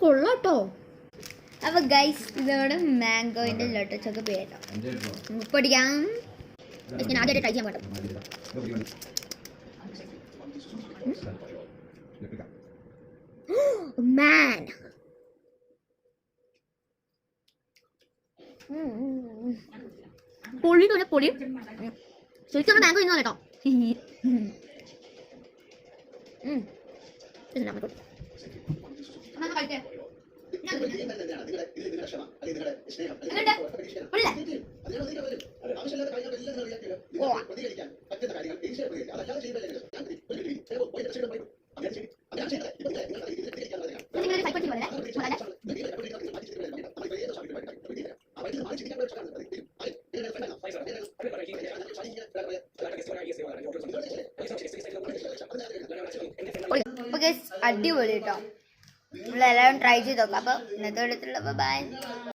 കൊള്ളാട്ടോ. അപ്പൊ ഗൈസ് ഇതോടെ മാംഗോന്റെ ലഡ്ഡുച്ചൊക്കെ പേരോ പൊടിക്കാം. ഞാൻ ആദ്യമായിട്ട് ട്രൈ ചെയ്യാൻ പറ്റും. Man. പൊളി പോലെ പൊളി. ശരിക്കും മാംഗോ ഇന്നോ കേട്ടോ. അടിപൊളി കേട്ടോ. നമ്മളെല്ലാവരും ട്രൈ ചെയ്ത് നോക്കാം. അപ്പോൾ ഇന്നത്തെ ബൈ.